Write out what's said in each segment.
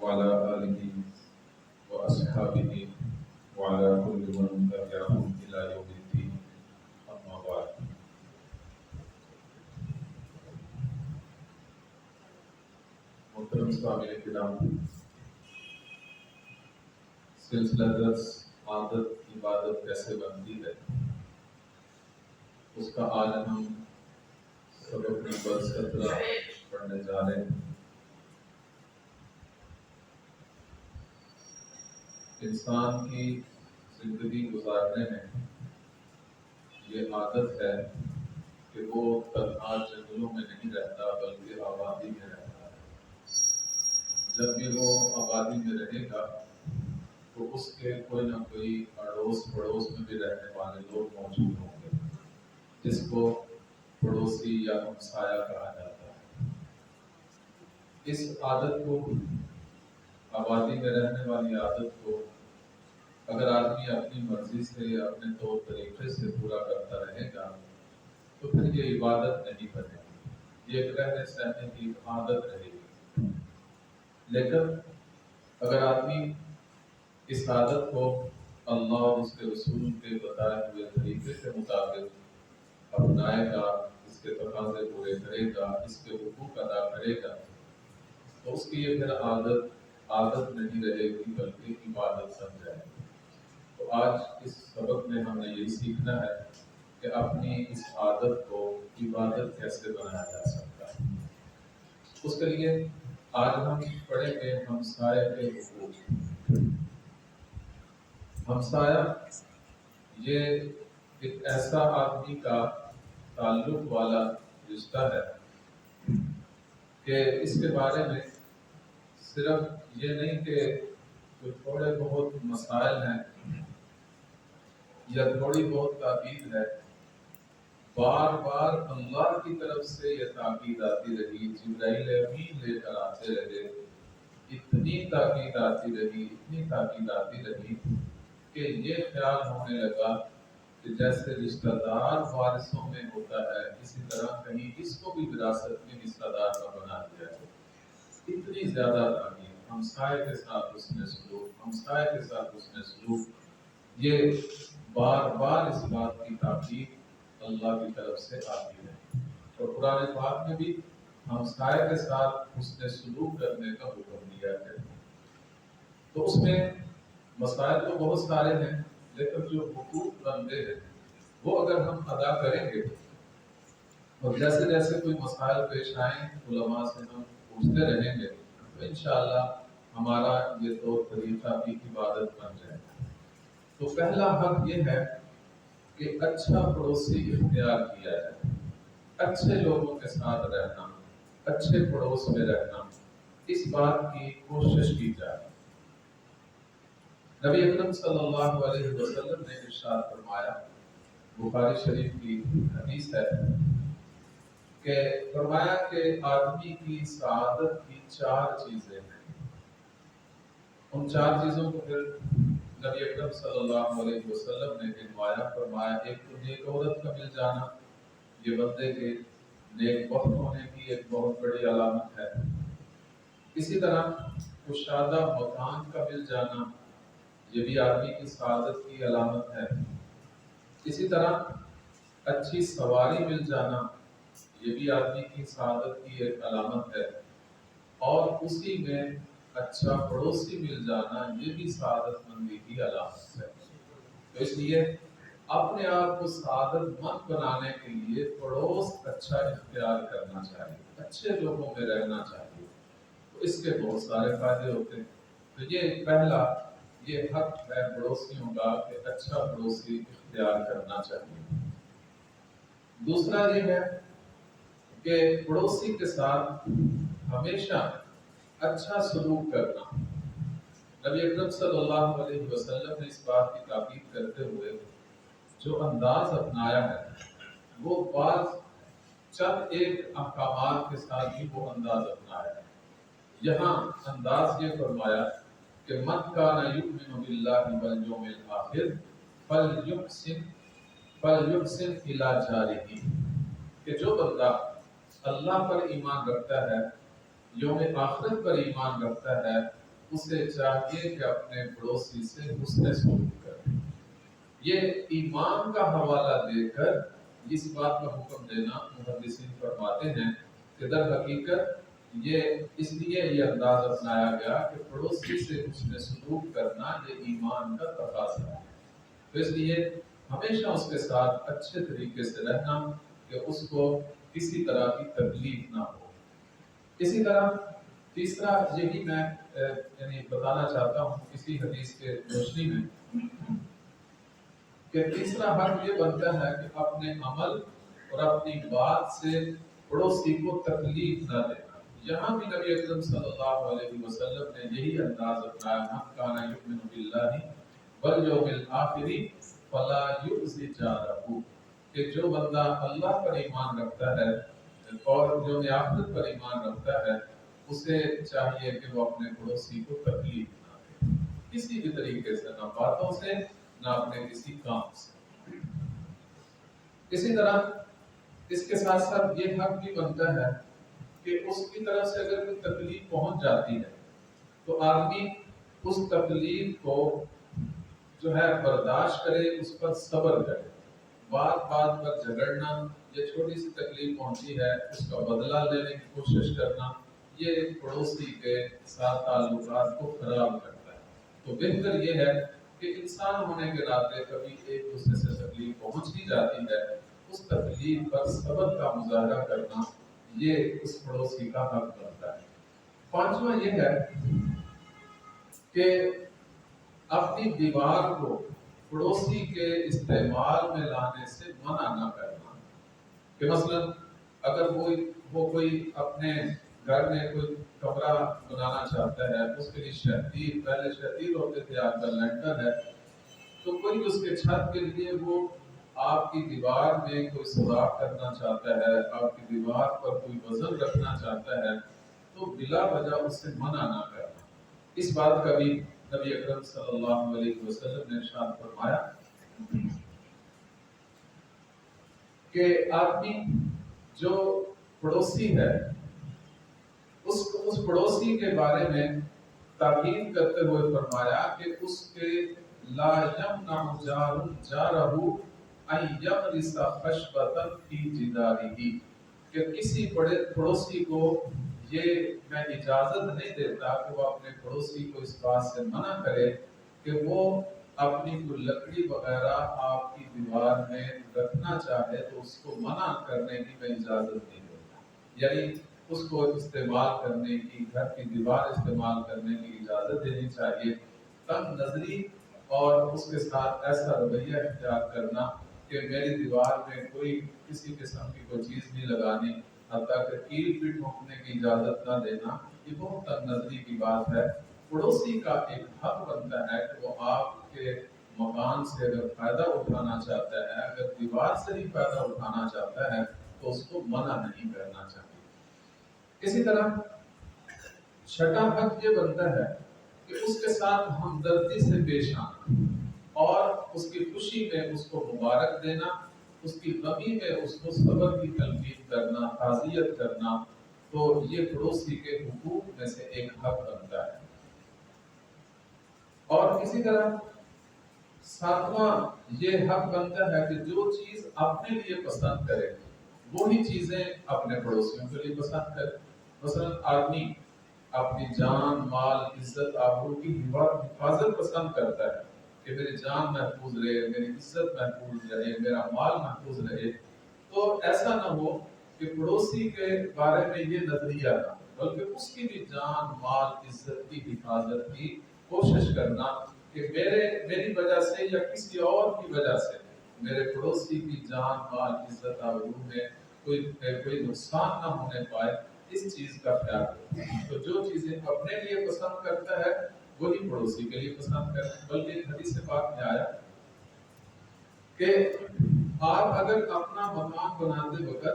وعلى آله وأصحابه وعلى كل من تبعهم إلى يوم الدين أما بعد محترم سامعین کرام، سلسلہ درس عادت عبادت کیسے بنتی ہے اس کا آج ہم سبق نمبر 17 پڑھنے جا رہے ہیں۔ انسان کی زندگی گزارنے میں یہ عادت ہے کہ وہ تنہا جنگلوں میں نہیں رہتا بلکہ آبادی میں رہتا ہے۔ جب بھی وہ آبادی میں رہے گا تو اس کے کوئی نہ کوئی اڑوس پڑوس میں بھی رہنے والے لوگ موجود ہوں گے، جس کو پڑوسی یا ہمسایہ کہا جاتا ہے۔ اس عادت کو، آبادی میں رہنے والی عادت کو، اگر آدمی اپنی مرضی سے اپنے طور طریقے سے پورا کرتا رہے گا تو پھر یہ عبادت نہیں بنے گی، یہ ایک رہنے سہنے کی عادت رہے گی۔ لیکن اگر آدمی اس عادت کو اللہ اور اس کے رسول کے بتائے ہوئے طریقے کے مطابق اپنائے گا، اس کے تقاضے پورے کرے گا، اس کے حقوق ادا کرے گا، تو اس کی یہ پھر عادت نہیں رہے گی بلکہ عبادت بن جائے گی۔ تو آج اس سبق میں ہم نے یہی سیکھنا ہے کہ اپنی اس عادت کو عبادت کیسے بنایا جا سکتا ہے۔ اس کے لیے آج ہم پڑھیں گے ہمسایہ کے حقوق۔ ہمسایہ یہ ایک ایسا آدمی کا تعلق والا رشتہ ہے کہ اس کے بارے میں صرف یہ نہیں کہ جو تھوڑے بہت مسائل ہیں یا تھوڑی بہت تاکید ہے، بار بار اللہ کی طرف سے یہ تاکید آتی رہی، جبرائیل امین لے کر آتے رہے، اتنی تاکید آتی رہی کہ یہ خیال ہونے لگا کہ جیسے رشتہ دار وارثوں میں ہوتا ہے، اسی طرح کہیں اس کو بھی وراثت میں رشتہ دار کا بنا دیا جائے۔ اتنی زیادہ تاکید، ہمسائے کے ساتھ حسن سلوک، یہ بار بار اس بات کی تاکید اللہ کی طرف سے آتی ہے۔ اور قرآن پاک میں بھی ہمسائے کے ساتھ حسن سلوک کرنے کا حکم دیا ہے۔ تو اس میں مسائل تو بہت سارے ہیں، لیکن جو حقوق بنتے ہیں وہ اگر ہم ادا کریں گے اور جیسے جیسے کوئی مسائل پیش آئیں علماء سے ہم پوچھتے رہیں گے تو انشاءاللہ ہمارا یہ طور طریقہ بھی عبادت بن جائے گا۔ تو پہلا حق یہ ہے کہ اچھا پڑوسی اختیار کیا جائے، اچھے لوگوں کے ساتھ رہنا، اچھے پڑوس میں رہنا، اس بات کی کوشش کی جائے۔ نبی اکرم صلی اللہ علیہ وسلم نے ارشاد فرمایا، بخاری شریف کی حدیث ہے کہ فرمایا کہ آدمی کی سعادت کی 4 چیزیں ہیں۔ ان 4 چیزوں کو پھر نبی اکرم صلی اللہ علیہ وسلم نے گنوایا، فرمایا ایک تو نیک عورت کا مل جانا، یہ بندے کے نیک وقت ہونے کی ایک بہت بڑی علامت ہے۔ اسی طرح کشادہ مکان کا مل جانا، یہ بھی آدمی کی سعادت کی علامت ہے۔ اسی طرح اچھی سواری مل جانا، یہ بھی آدمی کی سعادت کی ایک علامت ہے۔ اور اسی میں اچھا پڑوسی مل جانا، یہ بھی سعادت مندی کی علامت ہے۔ تو اس لیے اپنے آپ کو سعادت مند بنانے کے لیے پڑوس اچھا اختیار کرنا چاہیے، اچھے لوگوں میں رہنا چاہیے، تو اس کے بہت سارے فائدے ہوتے ہیں۔ تو یہ پہلا یہ حق ہے پڑوسیوں کا کہ اچھا پڑوسی اختیار کرنا چاہیے۔ دوسرا یہ ہے کہ پڑوسی کے ساتھ ہمیشہ اچھا سلوک کرنا۔ نبی اکرم صلی اللہ علیہ وسلم نے اس بات کی تاکید کرتے ہوئے جو انداز اپنایا ہے وہ بعض چند ایک احکامات کے ساتھ بھی وہ انداز اپنایا ہے۔ یہاں انداز یہ فرمایا کہ من کان یؤمن باللہ والیوم الآخر فلیحسن الی جارہ، کہ جو بندہ اللہ پر ایمان رکھتا ہے، یوم آخرت پر ایمان رکھتا ہے، اسے چاہیے کہ اپنے پڑوسی سے حسن سلوک کرے۔ یہ ایمان کا حوالہ دے کر اس بات کا حکم دینا محدثین فرماتے ہیں کہ در حقیقت یہ اس لیے یہ انداز اپنایا گیا کہ پڑوسی سے حسن سلوک کرنا یہ ایمان کا تقاضا ہے، تو اس لیے ہمیشہ اس کے ساتھ اچھے طریقے سے رہنا کہ اس کو کسی طرح کی تکلیف نہ ہو۔ اسی طرح تیسرا یہی میں یعنی بتانا چاہتا ہوں اسی حدیث کے روشنی میں کہ تیسرا حق یہ بنتا ہے کہ اپنے عمل اور اپنی بات سے پڑوسی کو تکلیف نہ دینا۔ یہاں بھی نبی اکرم صلی اللہ علیہ وسلم نے یہی انداز اپنایا، من کان یؤمن باللہ والیوم الآخر فلا یؤذی جارہ، کہ جو بندہ اللہ پر ایمان رکھتا ہے اور جو آخرت پر ایمان رکھتا ہے اسے چاہیے کہ وہ اپنے پڑوسی کو تکلیف نہ دے، کسی بھی طریقے سے، نہ باتوں سے نہ اپنے کسی کام سے۔ اسی طرح اس کے ساتھ ساتھ یہ حق بھی بنتا ہے کہ اس کی طرف سے اگر کوئی تکلیف پہنچ جاتی ہے تو آدمی اس تکلیف کو جو ہے برداشت کرے، اس پر صبر کرے، بات بات پر جھگڑنا، یہ چھوٹی سی تکلیف پہنچی ہے اس کا بدلہ لینے کی کوشش کرنا، یہ پڑوسی کے ساتھ تعلقات کو خراب کرتا ہے۔ تو بہتر یہ ہے کہ انسان ہونے کے ناطے کبھی ایک دوسرے سے تکلیف پہنچ ہی جاتی ہے، اس تکلیف پر صبر کا مظاہرہ کرنا یہ اس پڑوسی کا حق بنتا ہے۔ پانچواں یہ ہے کہ اپنی دیوار کو پڑوسی کے استعمال میں لانے سے منع نہ کرنا، کہ مثلا اگر وہ کوئی اپنے گھر میں کوئی کمرہ بنانا چاہتا ہے، اس کے لیے شہتیر، پہلے شہتیر ہوتے تھے، آج کل لینٹر ہے، تو کوئی اس کے چھت کے لیے وہ آپ کی دیوار میں کوئی سوراخ کرنا چاہتا ہے، آپ کی دیوار پر کوئی وزن رکھنا چاہتا ہے، تو بلا وجہ اس سے منع نہ کرنا۔ اس بات کا بھی نبی اکرم صلی اللہ علیہ وسلم نے ارشاد فرمایا کہ آدمی جو پڑوسی ہے اس پڑوسی کے بارے میں تاکید کرتے ہوئے فرمایا کہ اس کے لا یمنع جار جارہ ان یغرس خشبۃ فی جدارہ، کہ کسی پڑوسی کو یہ میں اجازت نہیں دیتا کہ وہ اپنے پڑوسی کو اس بات سے منع کرے کہ وہ اپنی کوئی لکڑی وغیرہ آپ کی دیوار میں رکھنا چاہے تو اس کو منع کرنے کی میں اجازت نہیں دیتا، یعنی اس کو استعمال کرنے کی، گھر کی دیوار استعمال کرنے کی اجازت دینی چاہیے۔ تنگ نظری اور اس کے ساتھ ایسا رویہ اختیار کرنا کہ میری دیوار میں کوئی کسی قسم کی کوئی چیز نہیں لگانی، حتیٰ کہ کیل بھی ٹھوکنے کی اجازت نہ دینا، یہ بہت تنگ نظری کی بات ہے۔ پڑوسی کا ایک حق بنتا ہے کہ وہ آپ کے مکان سے اگر فائدہ اٹھانا چاہتا ہے، اگر دیوار سے ہی فائدہ اٹھانا چاہتا ہے تو اس کو منع نہیں کرنا چاہیے۔ اسی طرح چھٹا حق یہ بنتا ہے کہ اس کے ساتھ ہمدردی سے پیش آنا اور اس کی خوشی میں اس کو مبارک دینا، اس کی غمی میں اس کو صبر کی تلقین کرنا، تعزیت کرنا، تو یہ پڑوسی کے حقوق میں سے ایک حق بنتا ہے۔ اور اسی طرح ساتواں یہ حق بنتا ہے کہ جو چیز اپنے لیے پسند کرے وہی چیزیں اپنے پڑوسیوں کے لیے پسند کرے۔ مثلا آدمی اپنی جان، مال، عزت، آبرو کی حفاظت پسند کرتا ہے کہ میری جان محفوظ رہے، میری عزت محفوظ رہے، میرا مال محفوظ رہے، تو ایسا نہ ہو کہ پڑوسی کے بارے میں یہ نظریہ نہ ہو، بلکہ اس کی بھی جان، مال، عزت کی حفاظت کی کوشش کرنا کہ میری وجہ سے یا کسی اور کی وجہ سے میرے پڑوسی کی جان، مال، عزت، آبرو میں کوئی نقصان نہ ہونے پائے، اس چیز کا خیال رکھیں۔ تو جو چیزیں اپنے لیے پسند کرتا ہے وہی پڑوسی کے لیے پسند کریں۔ بلکہ حدیث پاک میں آیا کہ آپ اگر اپنا مکان بناتے وقت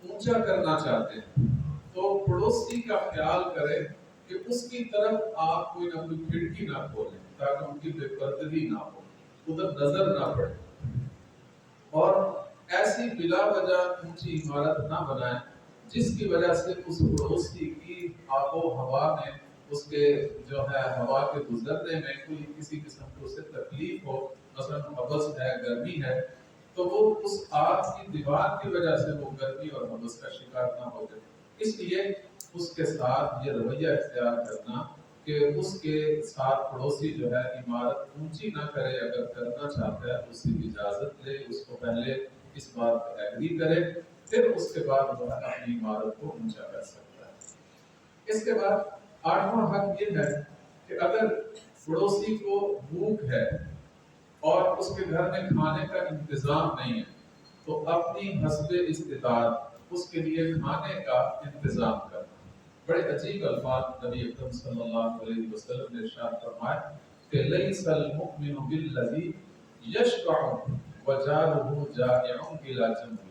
اونچا کرنا چاہتے ہیں تو پڑوسی کا خیال کریں کہ اس کی طرف آپ کوئی نہ کوئی کھڑکی نہ کھولیں تاکہ ان کی بے پردگی نہ ہو، ادھر نظر نہ پڑے، اور ایسی بلا وجہ اونچی عمارت نہ بنائیں جس کی وجہ سے اس پڑوسی کی آب و ہوا میں اس کے جو ہے ہوا کے گزرنے میں کوئی کسی قسم کی اسے تکلیف ہو، مثلا حبس ہے، گرمی ہے، تو وہ اس آگ کی دیوار کی وجہ سے وہ گرمی اور حبس کا شکار نہ ہو جائے۔ اس لیے اس کے ساتھ یہ رویہ اختیار کرنا کہ اس کے ساتھ پڑوسی جو ہے عمارت اونچی نہ کرے، اگر کرنا چاہتا ہے اس کی اجازت لے، اس کو پہلے اس بات پر ایگری کرے، پھر اس کے بعد وہ اپنی عمارت کو اونچا کر سکتا ہے۔ اس کے بعد آٹھواں حق یہ ہے کہ اگر پڑوسی کو بھوک ہے اور اس کے گھر میں کھانے کا انتظام نہیں ہے تو اپنی حسب استطاعت اس کے لیے کھانے کا انتظام کرنا۔ بڑے عجیب الفاظ نبی اکرم صلی اللہ علیہ وسلم نے ارشاد فرمایا کہ لیس المؤمن بالذی یشبع وجارہ جائع بلا جنبہ۔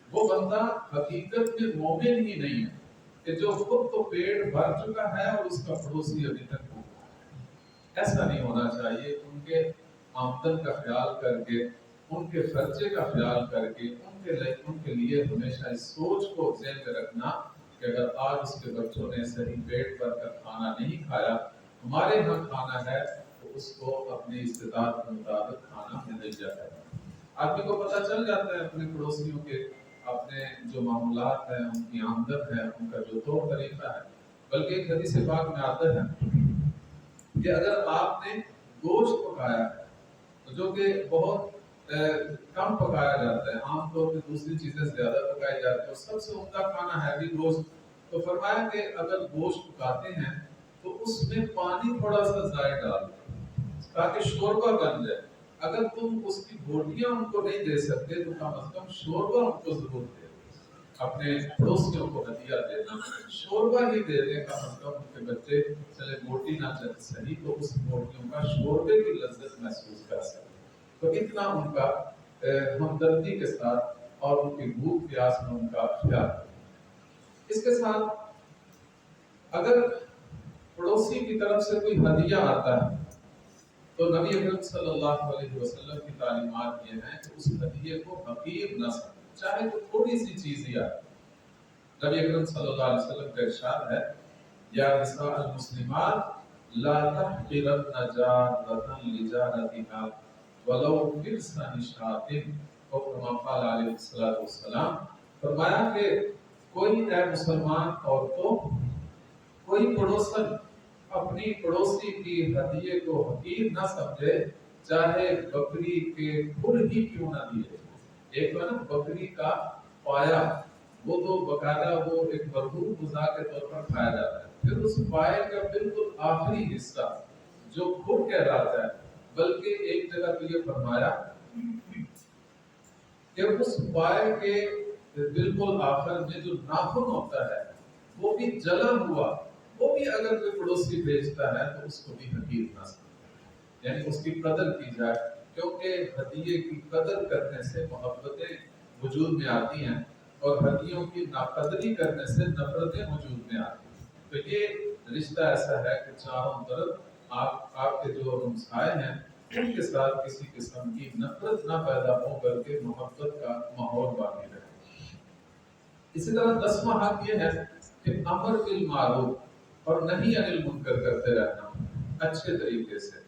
وہ بندہ حقیقت میں مومن ہی نہیں ہے کہ جو خود تو پیٹ بھر چکا ہے اور اس کا پڑوسی ابھی تک بھوکا ہے۔ ایسا نہیں ہونا چاہیے۔ ان کے آمدن کا خیال کر کے، ان کے خرچے کا خیال کر کے، ان کے لیے ہمیشہ اس سوچ کو ذہن میں رکھنا کہ اگر آج اس کے بچوں نے صحیح پیٹ بھر کر کھانا نہیں کھایا، ہمارے ہاں کھانا ہے تو اس کو اپنی استطاعت کے مطابق کھانا مہیا کرنا۔ آدمی کو پتہ چل جاتا ہے اپنے پڑوسیوں کے اپنے جو معاملات ہیں، ان کی آمدن ہے، ان کا جو طور طریقہ ہے۔ بلکہ ایک حدیث پاک میں آتا ہے کہ اگر آپ نے گوشت پکایا ہے جو کہ بہت کم پکایا جاتا ہے، عام طور پہ دوسری چیزیں زیادہ پکائی جاتی ہیں اور سب سے عمدہ کھانا ہے بھی گوشت، تو فرمایا کہ اگر گوشت پکاتے ہیں تو اس میں پانی تھوڑا سا زائد ڈال دیں تاکہ شوربہ بن جائے۔ اگر تم اس کی بوٹیاں ان کو نہیں دے سکتے تو کم از کم شوربہ ان کو ضرور دے۔ اپنے پڑوسیوں کو ہدیہ دینا، شوربہ ہی دے دیں، کم از کم ان کے بچے چلے بوٹی نہ چل صحیح تو اس بوٹیوں کا شوربے کی لذت محسوس کر سکیں۔ تو اتنا ان کا ہمدردی کے ساتھ اور ان کی بھوک پیاس میں ان کا خیال۔ اس کے ساتھ اگر پڑوسی کی طرف سے کوئی ہدیہ آتا ہے تو نبی اکرم صلی اللہ علیہ وسلم کی تعلیمات یہ ہیں کہ اس ہدیے کو حقیر نہ سمجھیں، چاہے تو تھوڑی سی چیز ہی آئے۔ نبی اکرم صلی اللہ علیہ وسلم کا ارشاد ہے یا نساء المسلمات لا تحقرن جارۃ لجارتها ولو فرسان شاۃ، اور کما قال علیہ الصلوۃ والسلام، فرمایا کہ کوئی اے مسلمان عورتوں، کوئی پڑوسن اپنی پڑوسی کی ہدیے کو حقیر نہ سمجھے، چاہے بکری کے کھر ہی کیوں نہ دیے۔ ایک نا بکری کا پایا، وہ تو باقاعدہ وہ ایک مرغوب غذا کے طور پر کھایا جاتا ہے، پھر اس پائے کا بالکل آخری حصہ جو کھر کہلاتا ہے، بلکہ ایک جگہ تو یہ فرمایا کہ اس پائے کے بالکل آخر میں جو ناخن ہوتا ہے وہ بھی جلا ہوا، وہ بھی اگر کوئی پڑوسی بھیجتا ہے تو اس کو بھی حقیر نہ سمجھے، یعنی اس کی قدر کی جائے، کیونکہ ہدیے کی قدر کرنے سے محبتیں وجود میں آتی ہیں اور ہدیوں کی ناقدری کرنے سے نفرتیں وجود میں آتی ہیں۔ تو یہ رشتہ ایسا ہے کہ چاروں طرف آپ کے جو ہمسائے ہیں ان کے ساتھ کسی قسم کی نفرت نہ پیدا ہو بلکہ محبت کا ماحول باقی رہے۔ اسی طرح 10واں حق یہ ہے کہ امر بالمعروف اور نہی عن المنکر کرتے رہنا اچھے طریقے سے،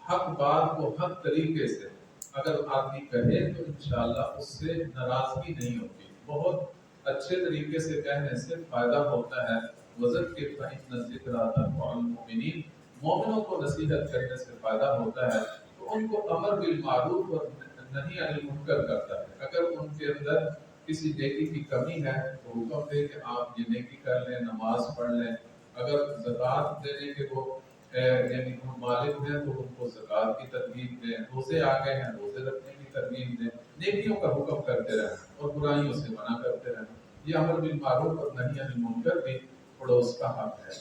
حق بات کو حق طریقے سے اگر آدمی کہے تو انشاءاللہ اس سے ناراضگی نہیں ہوتی، بہت اچھے طریقے سے کہنے سے فائدہ ہوتا ہے۔ وذکر فإن الذکریٰ تنفع المؤمنین، مومنوں کو نصیحت کرنے سے فائدہ ہوتا ہے تو ان کو امر بالمعروف اور نہی عن المنکر کرتا ہے۔ اگر ان کے اندر کسی نیکی کی کمی ہے تو حکم دے کہ آپ یہ نیکی کر لیں، نماز پڑھ لیں۔ اگر زکوٰۃ دینے کے وہ یعنی وہ مالک ہیں تو ان کو زکوٰۃ کی ترغیب دیں، روزے آ گئے ہیں روزے رکھنے کی ترغیب دیں، نیکیوں کا حکم کرتے رہیں اور برائیوں سے منع کرتے رہیں۔ یہ امر بالمعروف اور نہی عن المنکر بھی پڑوس کا حق ہے۔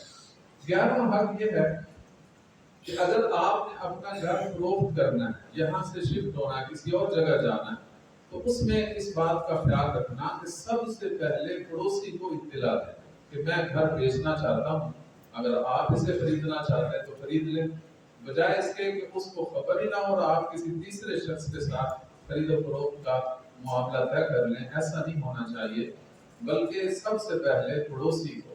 11واں حق یہ ہے کہ اگر آپ نے اپنا گھر فروخت کرنا ہے، یہاں سے شفٹ ہونا ہے، کسی اور جگہ جانا ہے، تو اس میں اس بات کا خیال رکھنا کہ سب سے پہلے پڑوسی کو اطلاع دیں کہ میں گھر بیچنا چاہتا ہوں، اگر آپ اسے خریدنا چاہتے ہیں تو خرید لیں، بجائے اس کے کہ اس کو خبر ہی نہ ہو اور آپ کسی تیسرے شخص کے ساتھ خرید و فروخت کا معاملہ طے کر لیں۔ ایسا نہیں ہونا چاہیے، بلکہ سب سے پہلے پڑوسی کو